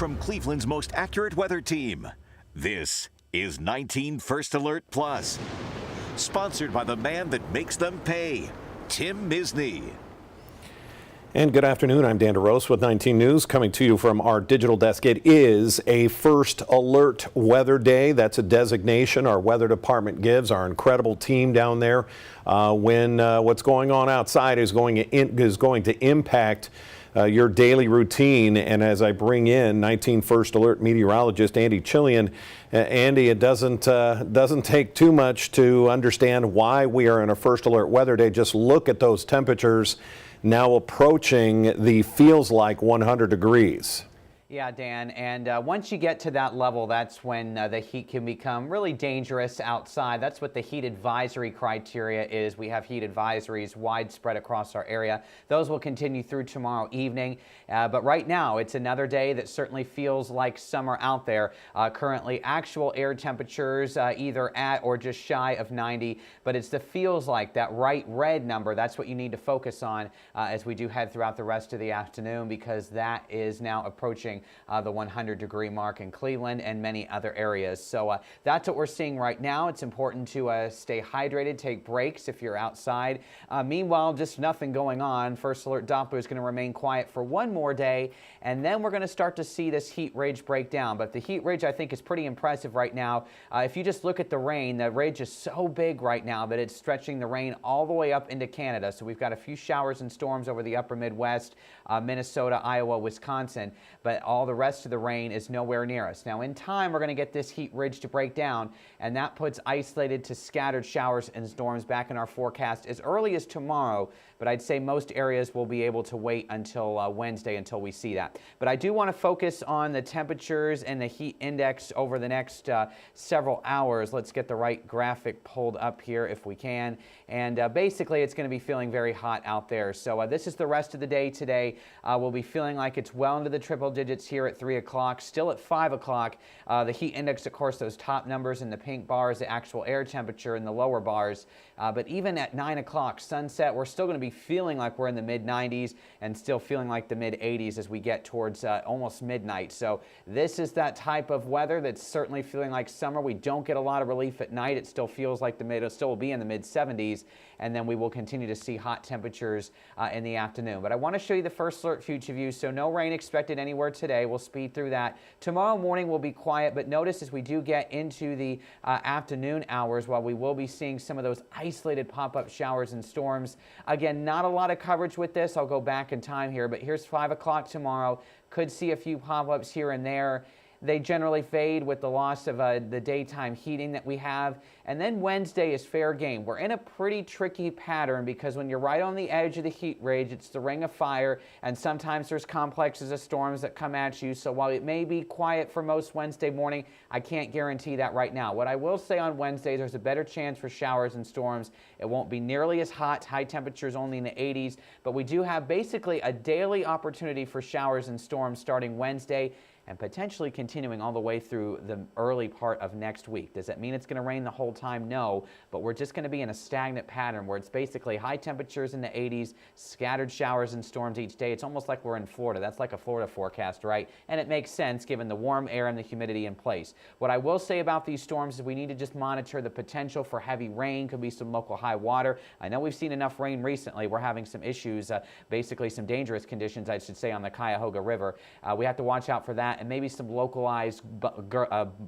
from Cleveland's most accurate weather team. This is 19 First Alert Plus, sponsored by the man that makes them pay, Tim Misney. And good afternoon, I'm Dan DeRose with 19 News, coming to you from our digital desk. It is a First Alert Weather Day. That's a designation our weather department gives our incredible team down there when what's going on outside is going to impact your daily routine. And as I bring in 19 First Alert meteorologist Andy Chilian, Andy, it doesn't take too much to understand why we are in a First Alert Weather Day. Just look at those temperatures now approaching the feels like 100 degrees. Yeah, Dan, and once you get to that level, that's when the heat can become really dangerous outside. That's what the heat advisory criteria is. We have heat advisories widespread across our area. Those will continue through tomorrow evening, but right now it's another day that certainly feels like summer out there. Currently, actual air temperatures either at or just shy of 90, but it's the feels like, that bright red number. That's what you need to focus on as we do head throughout the rest of the afternoon, because that is now approaching the 100-degree mark in Cleveland and many other areas. So that's what we're seeing right now. It's important to stay hydrated, take breaks if you're outside. Meanwhile, just nothing going on. First Alert Doppler is going to remain quiet for one more day, and then we're going to start to see this heat ridge break down. But the heat ridge, I think, is pretty impressive right now. If you just look at the rain, the ridge is so big right now that it's stretching the rain all the way up into Canada. So we've got a few showers and storms over the upper Midwest, Minnesota, Iowa, Wisconsin, but all the rest of the rain is nowhere near us. Now, in time, we're going to get this heat ridge to break down, and that puts isolated to scattered showers and storms back in our forecast as early as tomorrow, but I'd say most areas will be able to wait until Wednesday until we see that. But I do want to focus on the temperatures and the heat index over the next several hours. Let's get the right graphic pulled up here if we can. And basically, it's going to be feeling very hot out there. So this is the rest of the day today. We'll be feeling like it's well into the triple digits here at 3 o'clock. Still at 5 o'clock, the heat index, of course, those top numbers in the pink bars, the actual air temperature in the lower bars. But even at 9 o'clock, sunset, we're still going to be feeling like we're in the mid-90s and still feeling like the mid-80s as we get towards almost midnight. So this is that type of weather that's certainly feeling like summer. We don't get a lot of relief at night. It still feels like it still will be in the mid-70s, and then we will continue to see hot temperatures in the afternoon. But I want to show you the First Alert Future View. So no rain expected anywhere today. We'll speed through that. Tomorrow morning will be quiet, but notice as we do get into the afternoon hours, while we will be seeing some of those isolated pop-up showers and storms. Again, not a lot of coverage with this. I'll go back in time here, but here's 5 o'clock tomorrow. Could see a few pop-ups here and there. They generally fade with the loss of the daytime heating that we have. And then Wednesday is fair game. We're in a pretty tricky pattern because when you're right on the edge of the heat ridge, it's the ring of fire, and sometimes there's complexes of storms that come at you. So while it may be quiet for most Wednesday morning, I can't guarantee that right now. What I will say on Wednesday, there's a better chance for showers and storms. It won't be nearly as hot. High temperatures only in the 80s, but we do have basically a daily opportunity for showers and storms starting Wednesday and potentially continuing all the way through the early part of next week. Does that mean it's going to rain the whole time? No, but we're just going to be in a stagnant pattern where it's basically high temperatures in the 80s, scattered showers and storms each day. It's almost like we're in Florida. That's like a Florida forecast, right? And it makes sense given the warm air and the humidity in place. What I will say about these storms is we need to just monitor the potential for heavy rain. Could be some local high water. I know we've seen enough rain recently. We're having some issues, basically some dangerous conditions, I should say, on the Cuyahoga River. We have to watch out for that, and maybe some localized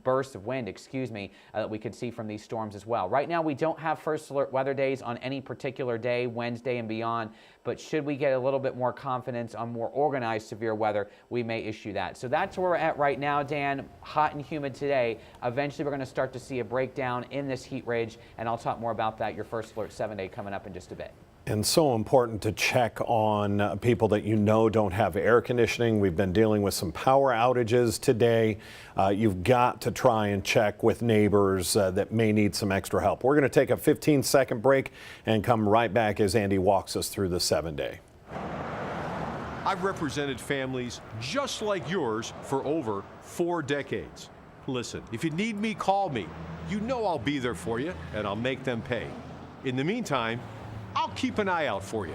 bursts of wind, that we could see from these storms as well. Right now, we don't have First Alert weather days on any particular day, Wednesday and beyond, but should we get a little bit more confidence on more organized severe weather, we may issue that. So that's where we're at right now, Dan. Hot and humid today. Eventually, we're going to start to see a breakdown in this heat ridge, and I'll talk more about that, your First Alert 7-day coming up in just a bit. And so important to check on people that you know don't have air conditioning. We've been dealing with some power outages today. You've got to try and check with neighbors that may need some extra help. We're going to take a 15-second break and come right back as Andy walks us through the 7-day. I've represented families just like yours for over 4 decades. Listen, if you need me, call me. You know I'll be there for you, and I'll make them pay. In the meantime, I'll keep an eye out for you.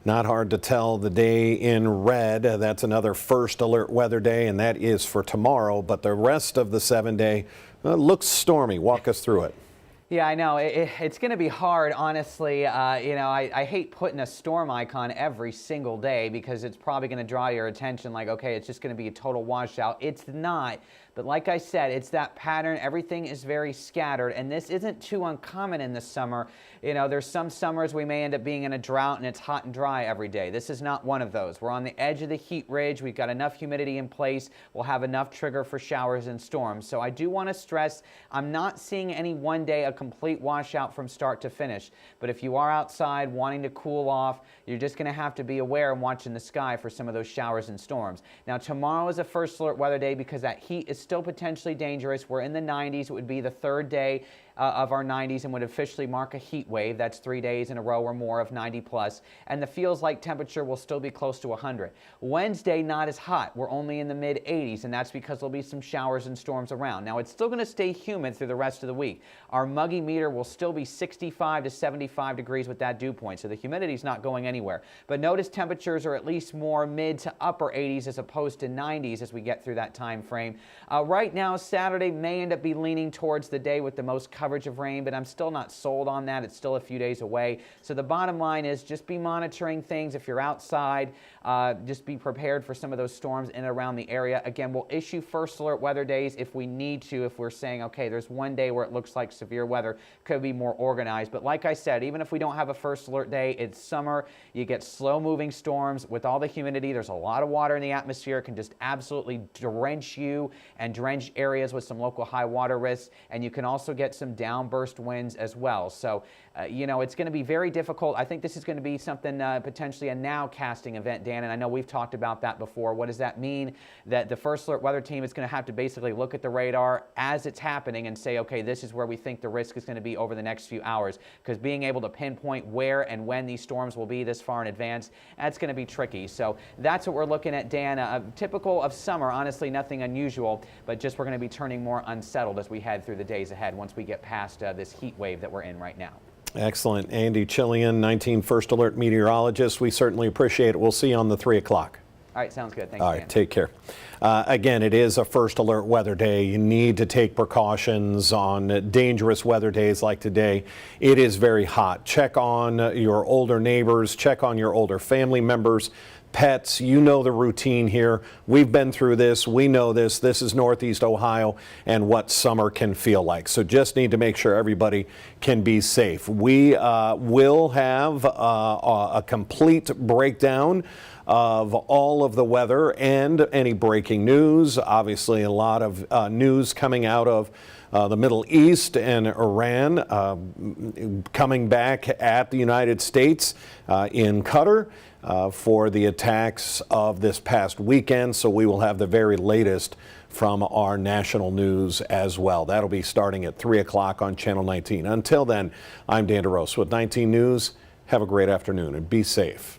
Not hard to tell the day in red. That's another first alert weather day, and that is for tomorrow. But the rest of the 7-day looks stormy. Walk us through it. Yeah, I know. It's going to be hard, honestly. I hate putting a storm icon every single day because it's probably going to draw your attention like, okay, it's just going to be a total washout. It's not. But like I said, it's that pattern. Everything is very scattered, and this isn't too uncommon in the summer. There's some summers we may end up being in a drought and it's hot and dry every day. This is not one of those. We're on the edge of the heat ridge. We've got enough humidity in place. We'll have enough trigger for showers and storms. So I do want to stress, I'm not seeing any one day a complete washout from start to finish. But if you are outside wanting to cool off, you're just going to have to be aware and watching the sky for some of those showers and storms. Now, tomorrow is a first alert weather day because that heat is still potentially dangerous. We're in the 90s. It would be the third day of our 90s and would officially mark a heat wave. That's 3 days in a row or more of 90 plus. And the feels like temperature will still be close to 100. Wednesday, not as hot. We're only in the mid 80s, and that's because there'll be some showers and storms around. Now, it's still going to stay humid through the rest of the week. Our muggy meter will still be 65 to 75 degrees with that dew point, so the humidity is not going anywhere. But notice temperatures are at least more mid to upper 80s as opposed to 90s as we get through that time frame. Right now, Saturday may end up be leaning towards the day with the most coverage of rain, but I'm still not sold on that. It's still a few days away. So the bottom line is just be monitoring things. If you're outside, just be prepared for some of those storms in and around the area. Again, we'll issue first alert weather days if we need to, if we're saying, okay, there's one day where it looks like severe weather could be more organized. But like I said, even if we don't have a first alert day, it's summer. You get slow moving storms with all the humidity. There's a lot of water in the atmosphere. It can just absolutely drench you and drench areas with some local high water risks. And you can also get some downburst winds as well. So, it's going to be very difficult. I think this is going to be something potentially a nowcasting event, Dan, and I know we've talked about that before. What does that mean? That the first alert weather team is going to have to basically look at the radar as it's happening and say, okay, this is where we think the risk is going to be over the next few hours, because being able to pinpoint where and when these storms will be this far in advance, that's going to be tricky. So that's what we're looking at, Dan. Typical of summer, honestly, nothing unusual, but just we're going to be turning more unsettled as we head through the days ahead once we get past this heat wave that we're in right now. Excellent. Andy Chilian, 19 First Alert meteorologist. We certainly appreciate it. We'll see you on the 3 o'clock. All right, sounds good. Thanks, All right, take care. Again, it is a first alert weather day. You need to take precautions on dangerous weather days like today. It is very hot. Check on your older neighbors, check on your older family members, pets. You know the routine here. We've been through this. We know this. This is Northeast Ohio and what summer can feel like. So just need to make sure everybody can be safe. We will have a complete breakdown of all of the weather and any breaking news. Obviously, a lot of news coming out of the Middle East and Iran coming back at the United States in Qatar for the attacks of this past weekend. So we will have the very latest from our national news as well. That'll be starting at 3 o'clock on Channel 19. Until then, I'm Dan DeRosa with 19 News. Have a great afternoon and be safe.